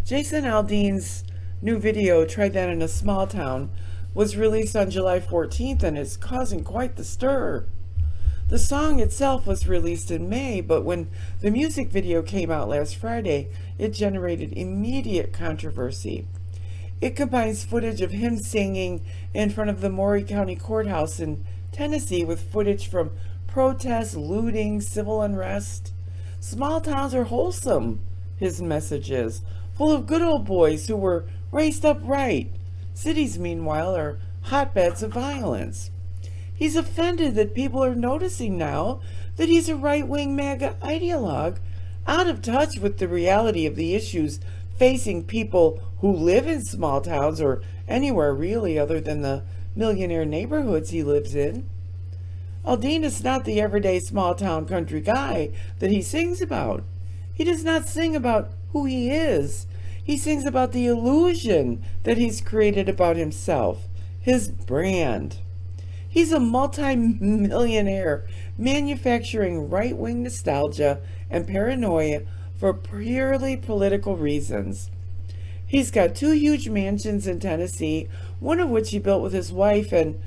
Jason Aldean's new video, Try That in a Small Town, was released on July 14th and is causing quite the stir. The song itself was released in May, but when the music video came out last Friday, it generated immediate controversy. It combines footage of him singing in front of the Maury County Courthouse in Tennessee with footage from protests, looting, civil unrest. Small towns are wholesome, his message is, full of good old boys who were raised up right. Cities, meanwhile, are hotbeds of violence. He's offended that people are noticing now that he's a right-wing MAGA ideologue, out of touch with the reality of the issues facing people who live in small towns or anywhere really other than the millionaire neighborhoods he lives in. Aldean is not the everyday small-town country guy that he sings about. He does not sing about who he is. He sings about the illusion that he's created about himself, his brand. He's a multi-millionaire manufacturing right-wing nostalgia and paranoia for purely political reasons. He's got 2 huge mansions in Tennessee, one of which he built with his wife and,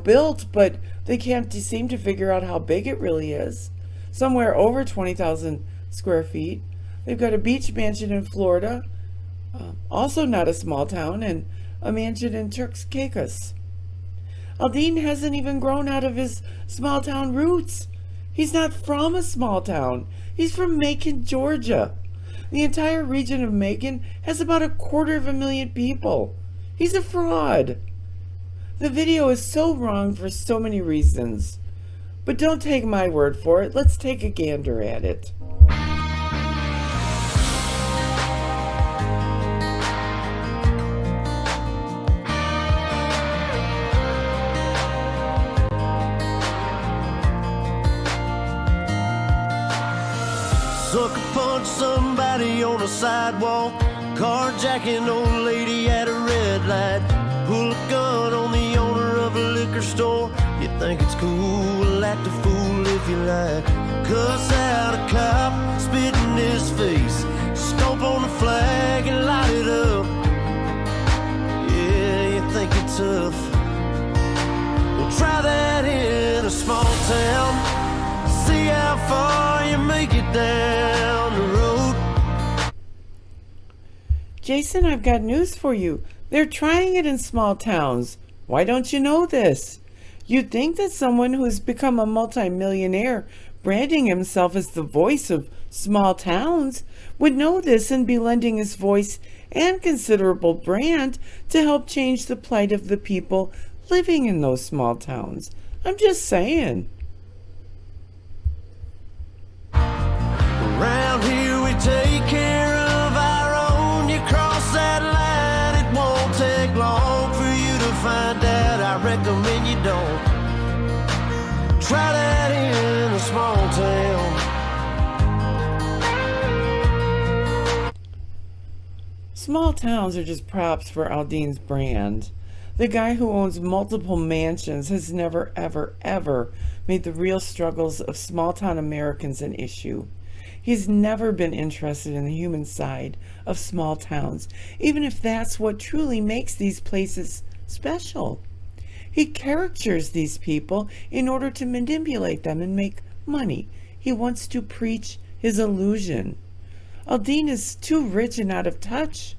built, but they can't seem to figure out how big it really is. Somewhere over 20,000 square feet. They've got a beach mansion in Florida, also not a small town, and a mansion in Turks Caicos. Aldean hasn't even grown out of his small town roots. He's not from a small town. He's from Macon, Georgia. The entire region of Macon has about 250,000 people. He's a fraud. The video is so wrong for so many reasons. But don't take my word for it. Let's take a gander at it. Sucker punch somebody on a sidewalk, carjacking old lady at a red light, pull a gun on the owner of a liquor store. You think it's cool, act a fool if you like. Cuss out a cop, spit in his face, stomp on the flag and light it up. Yeah, you think you're tough. Well, try that in a small town. See how far you make it down the road. Jason, I've got news for you. They're trying it in small towns. Why don't you know this? You'd think that someone who's become a multimillionaire, branding himself as the voice of small towns, would know this and be lending his voice and considerable brand to help change the plight of the people living in those small towns. I'm just saying. Around here we take care of our own. You cross that line, it won't take long for you to find out. I recommend you don't. Try that in a small town. Small towns are just props for Aldean's brand. The guy who owns multiple mansions has never, ever, ever made the real struggles of small-town Americans an issue. He's never been interested in the human side of small towns, even if that's what truly makes these places special. He caricatures these people in order to manipulate them and make money. He wants to preach his illusion. Aldean is too rich and out of touch.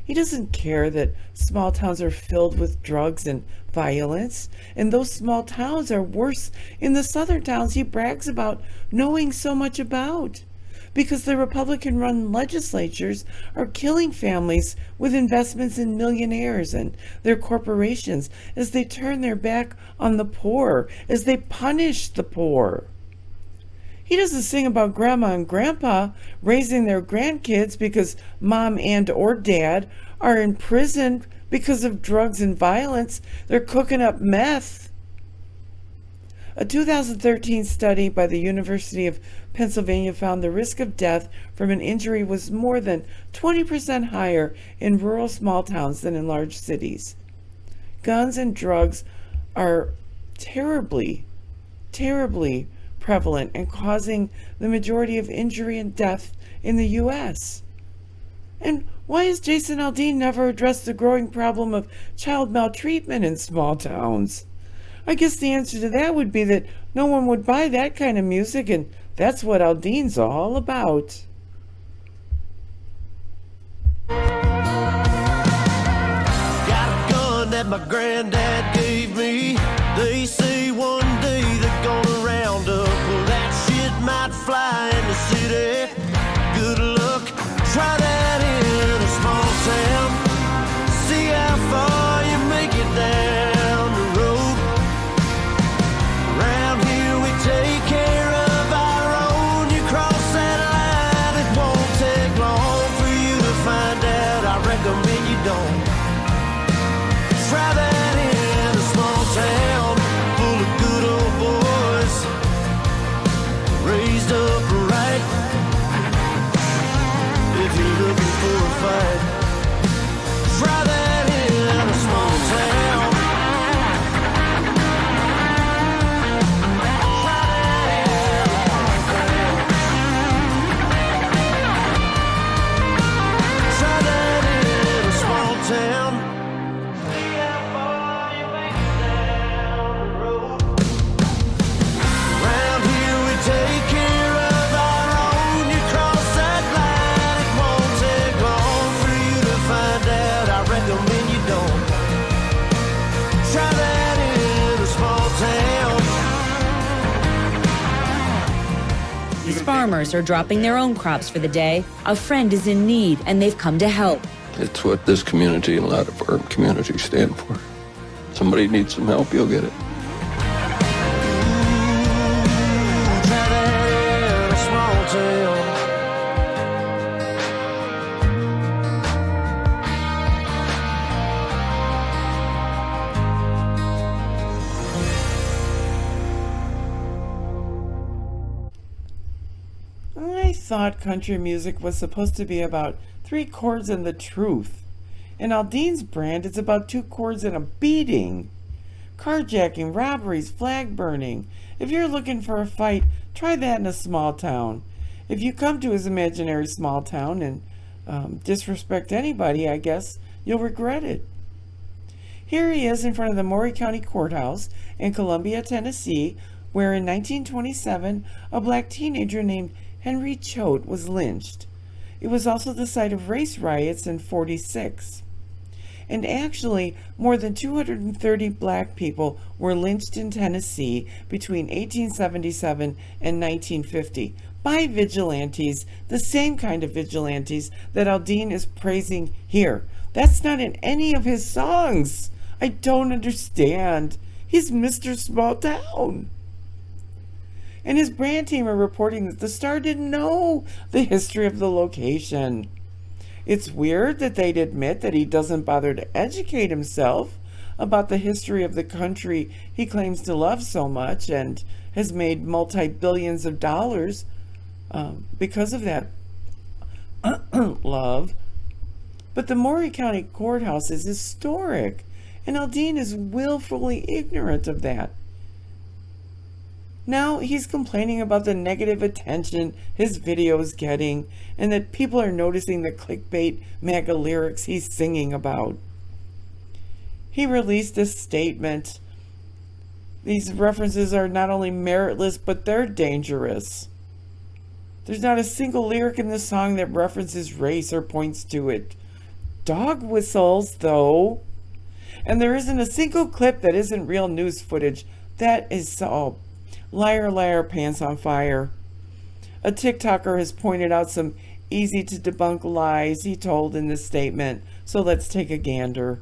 He doesn't care that small towns are filled with drugs and violence, and those small towns are worse in the southern towns he brags about knowing so much about, because the Republican-run legislatures are killing families with investments in millionaires and their corporations as they turn their back on the poor, as they punish the poor. He doesn't sing about grandma and grandpa raising their grandkids because mom and or dad are in prison because of drugs and violence. They're cooking up meth. A 2013 study by the University of Pennsylvania found the risk of death from an injury was more than 20% higher in rural small towns than in large cities. Guns and drugs are terribly, terribly prevalent and causing the majority of injury and death in the U.S. And why has Jason Aldean never addressed the growing problem of child maltreatment in small towns? I guess the answer to that would be that no one would buy that kind of music, and that's what Aldean's all about. Got a gun that my granddad gave me. They say one day they're gonna round up. Well, that shit might fly in the city. Good luck, try that in a small town. See how far you make it down the road. Around here we take care of our own. You cross that line, it won't take long for you to find out. I recommend you don't. Try that in a small town full of good old boys, raised up right. If you're looking for a fight, try that in a small town. Try that in a small town. See how far you make it down the road. Around here we take care of our own. You cross that line, it won't take long for you to find out. I recommend you don't. Try that in a small town. These farmers are dropping their own crops for the day. A friend is in need, and they've come to help. It's what this community and a lot of our communities stand for. Somebody needs some help, you'll get it. Try that in a small town. I thought country music was supposed to be about 3 chords and the truth. In Aldean's brand, it's about 2 chords and a beating. Carjacking, robberies, flag burning. If you're looking for a fight, try that in a small town. If you come to his imaginary small town and disrespect anybody, I guess you'll regret it. Here he is in front of the Maury County Courthouse in Columbia, Tennessee, where in 1927 a black teenager named Henry Choate was lynched. It was also the site of race riots in '46. And actually, more than 230 black people were lynched in Tennessee between 1877 and 1950 by vigilantes, the same kind of vigilantes that Aldean is praising here. That's not in any of his songs. I don't understand. He's Mr. Small Town. And his brand team are reporting that the star didn't know the history of the location. It's weird that they'd admit that he doesn't bother to educate himself about the history of the country he claims to love so much and has made multi-billions of dollars because of that love. But the Maury County Courthouse is historic, and Aldean is willfully ignorant of that. Now he's complaining about the negative attention his video is getting and that people are noticing the clickbait MAGA lyrics he's singing about. He released a statement. These references are not only meritless, but they're dangerous. There's not a single lyric in this song that references race or points to it. Dog whistles, though. And there isn't a single clip that isn't real news footage. That is so... Liar, liar, pants on fire. A TikToker has pointed out some easy to debunk lies he told in this statement, so let's take a gander.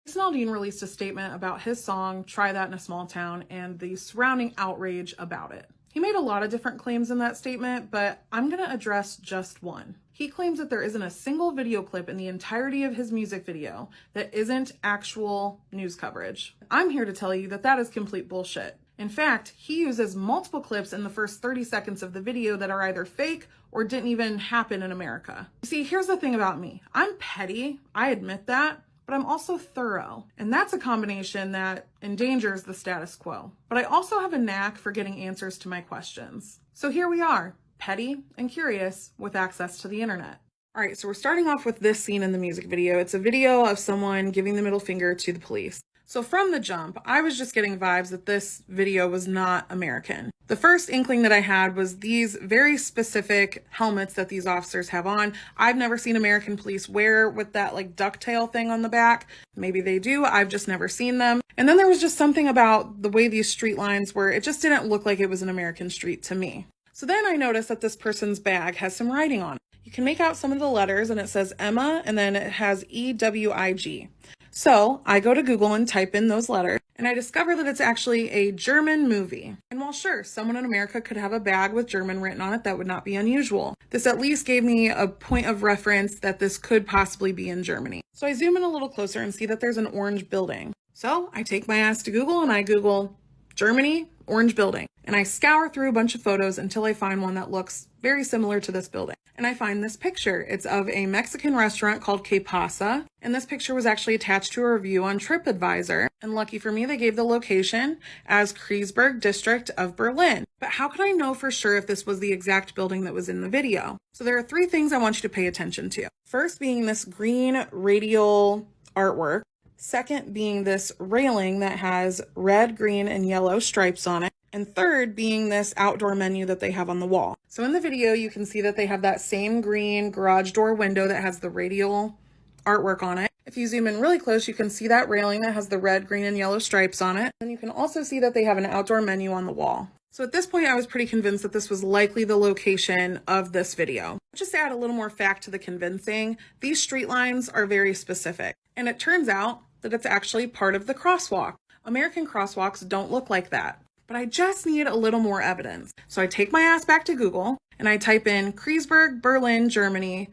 Jason Aldean released a statement about his song, Try That in a Small Town, and the surrounding outrage about it. He made a lot of different claims in that statement, but I'm going to address just one. He claims that there isn't a single video clip in the entirety of his music video that isn't actual news coverage. I'm here to tell you that that is complete bullshit. In fact, he uses multiple clips in the first 30 seconds of the video that are either fake or didn't even happen in America. You see, here's the thing about me. I'm petty, I admit that, but I'm also thorough. And that's a combination that endangers the status quo. But I also have a knack for getting answers to my questions. So here we are. petty and curious with access to the internet. All right, so we're starting off with this scene in the music video. It's a video of someone giving the middle finger to the police. So from the jump, I was just getting vibes that this video was not American. The first inkling that I had was these very specific helmets that these officers have on. I've never seen American police wear with that like ducktail thing on the back. Maybe they do, I've just never seen them. And then there was just something about the way these street lines were, it just didn't look like it was an American street to me. So then I noticed that this person's bag has some writing on it. You can make out some of the letters and it says Emma and then it has EWIG. So I go to Google and type in those letters and I discover that it's actually a German movie. And while sure, someone in America could have a bag with German written on it, that would not be unusual. This at least gave me a point of reference that this could possibly be in Germany. So I zoom in a little closer and see that there's an orange building. So I take my ass to Google and I Google Germany, orange building. And I scour through a bunch of photos until I find one that looks very similar to this building. And I find this picture. It's of a Mexican restaurant called Que Pasa. And this picture was actually attached to a review on TripAdvisor. And lucky for me, they gave the location as Kreuzberg district of Berlin. But how could I know for sure if this was the exact building that was in the video? So there are three things I want you to pay attention to. First being this green radial artwork. Second being this railing that has red, green, and yellow stripes on it. And third being this outdoor menu that they have on the wall. So in the video, you can see that they have that same green garage door window that has the radial artwork on it. If you zoom in really close, you can see that railing that has the red, green, and yellow stripes on it. And you can also see that they have an outdoor menu on the wall. So at this point, I was pretty convinced that this was likely the location of this video. Just to add a little more fact to the convincing, these street lines are very specific. And it turns out that it's actually part of the crosswalk. American crosswalks don't look like that. But I just need a little more evidence. So I take my ass back to Google and I type in Kreuzberg, Berlin, Germany,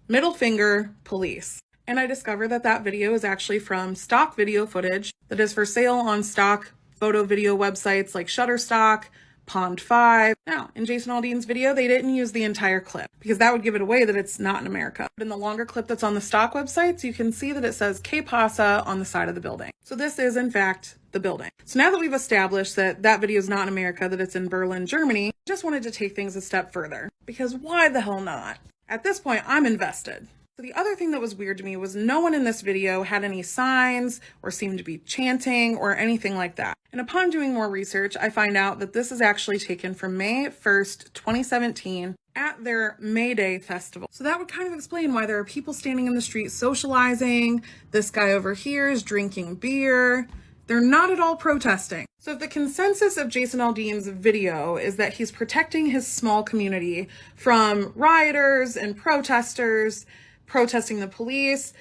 middle finger, police. And I discover that that video is actually from stock video footage that is for sale on stock photo video websites like Shutterstock, Pond5. Now, in Jason Aldean's video, they didn't use the entire clip because that would give it away that it's not in America. But in the longer clip that's on the stock websites, you can see that it says Que Pasa on the side of the building. So this is, in fact, the building. So now that we've established that that video is not in America, that it's in Berlin, Germany, I just wanted to take things a step further because why the hell not? At this point, I'm invested. So the other thing that was weird to me was no one in this video had any signs or seemed to be chanting or anything like that. And upon doing more research, I find out that this is actually taken from May 1st, 2017 at their May Day festival. So that would kind of explain why there are people standing in the street socializing. This guy over here is drinking beer. They're not at all protesting. So if the consensus of Jason Aldean's video is that he's protecting his small community from rioters and protesters protesting the police,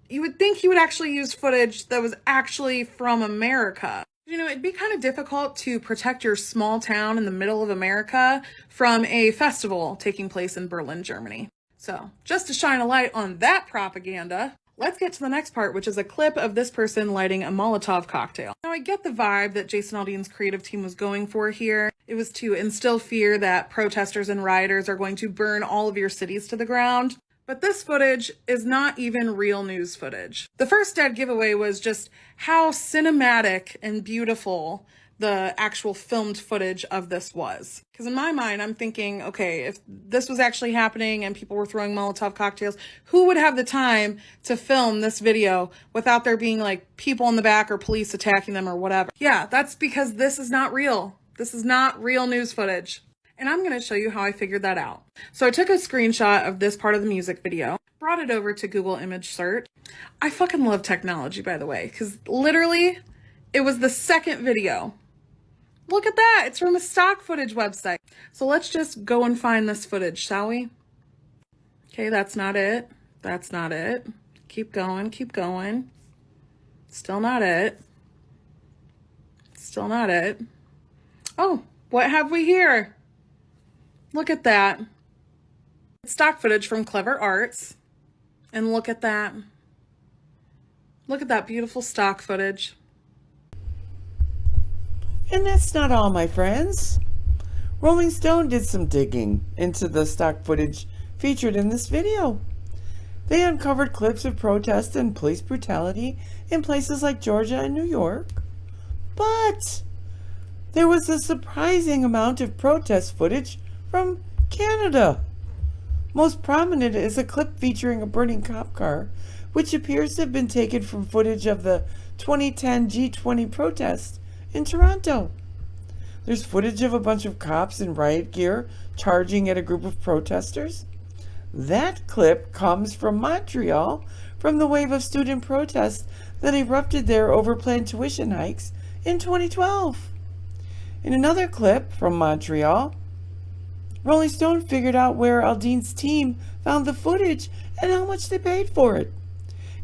you would think he would actually use footage that was actually from America. You know, it'd be kind of difficult to protect your small town in the middle of America from a festival taking place in Berlin, Germany. So just to shine a light on that propaganda, let's get to the next part, which is a clip of this person lighting a Molotov cocktail. Now, I get the vibe that Jason Aldean's creative team was going for here. It was to instill fear that protesters and rioters are going to burn all of your cities to the ground. But this footage is not even real news footage. The first dead giveaway was just how cinematic and beautiful the actual filmed footage of this was. Because in my mind, I'm thinking, okay, if this was actually happening and people were throwing Molotov cocktails, who would have the time to film this video without there being like people in the back or police attacking them or whatever? Yeah, that's because this is not real. This is not real news footage. And I'm going to show you how I figured that out. So I took a screenshot of this part of the music video, brought it over to Google image search. I fucking love technology, by the way, because literally it was the second video. Look at that. It's from a stock footage website. So let's just go and find this footage, shall we? Okay, that's not it. That's not it. Keep going, keep going. Still not it. Still not it. Oh, what have we here? Look at that. It's stock footage from Clever Arts. And look at that. Look at that beautiful stock footage. And that's not all, my friends. Rolling Stone did some digging into the stock footage featured in this video. They uncovered clips of protests and police brutality in places like Georgia and New York. But there was a surprising amount of protest footage from Canada. Most prominent is a clip featuring a burning cop car, which appears to have been taken from footage of the 2010 G20 protest in Toronto. There's footage of a bunch of cops in riot gear charging at a group of protesters. That clip comes from Montreal, from the wave of student protests that erupted there over planned tuition hikes in 2012. In another clip from Montreal, Rolling Stone figured out where Aldean's team found the footage and how much they paid for it.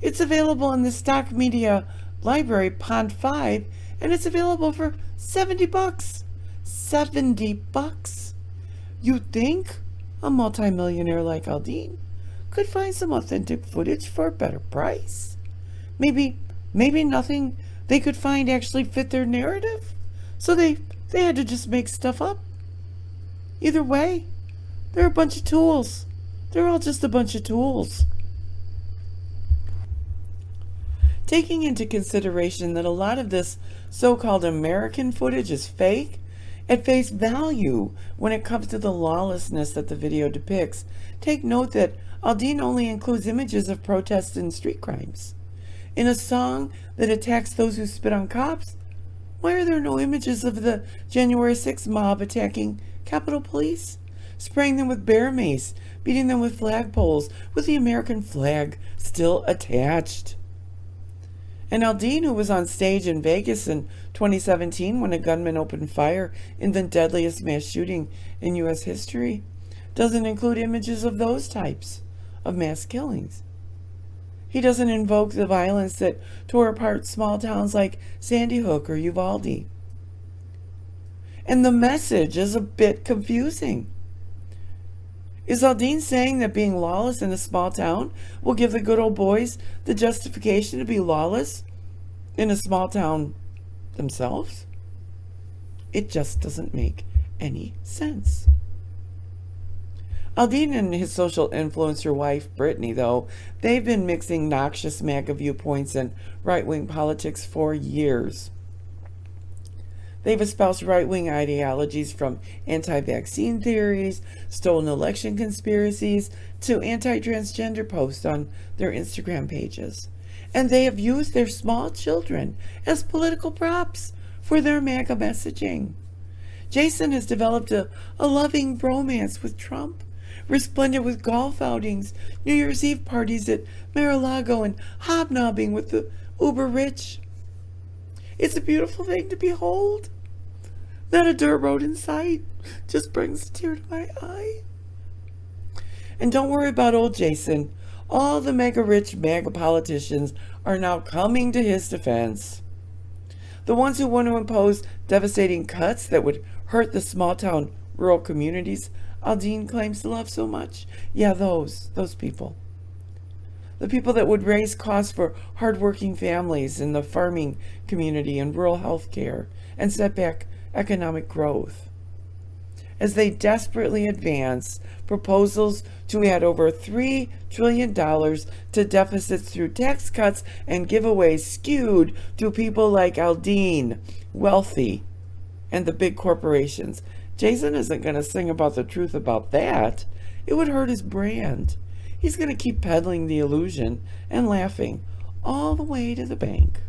It's available in the stock media library Pond 5, and it's available for $70. $70. You'd think a multimillionaire like Aldean could find some authentic footage for a better price. Maybe nothing they could find actually fit their narrative, so they had to just make stuff up. Either way, they're a bunch of tools. They're all just a bunch of tools. Taking into consideration that a lot of this so-called American footage is fake, at face value when it comes to the lawlessness that the video depicts, take note that Aldean only includes images of protests and street crimes. In a song that attacks those who spit on cops, why are there no images of the January 6th mob attacking Capitol Police, spraying them with bear mace, beating them with flagpoles, with the American flag still attached? And Aldean, who was on stage in Vegas in 2017 when a gunman opened fire in the deadliest mass shooting in U.S. history, doesn't include images of those types of mass killings. He doesn't invoke the violence that tore apart small towns like Sandy Hook or Uvalde. And the message is a bit confusing. Is Aldean saying that being lawless in a small town will give the good old boys the justification to be lawless in a small town themselves? It just doesn't make any sense. Aldean and his social influencer wife, Brittany, though, they've been mixing noxious MAGA viewpoints and right-wing politics for years. They've espoused right-wing ideologies from anti-vaccine theories, stolen election conspiracies, to anti-transgender posts on their Instagram pages. And they have used their small children as political props for their MAGA messaging. Jason has developed a loving bromance with Trump, resplendent with golf outings, New Year's Eve parties at Mar-a-Lago, and hobnobbing with the uber-rich. It's a beautiful thing to behold. Not a dirt road in sight just brings a tear to my eye. And don't worry about old Jason. All the mega-rich MAGA politicians are now coming to his defense. The ones who want to impose devastating cuts that would hurt the small-town rural communities Aldean claims to love so much. Yeah, those people. The people that would raise costs for hardworking families in the farming community and rural health care and set back economic growth. As they desperately advance proposals to add over $3 trillion to deficits through tax cuts and giveaways skewed to people like Aldean, wealthy, and the big corporations. Jason isn't going to sing about the truth about that. It would hurt his brand. He's going to keep peddling the illusion and laughing all the way to the bank.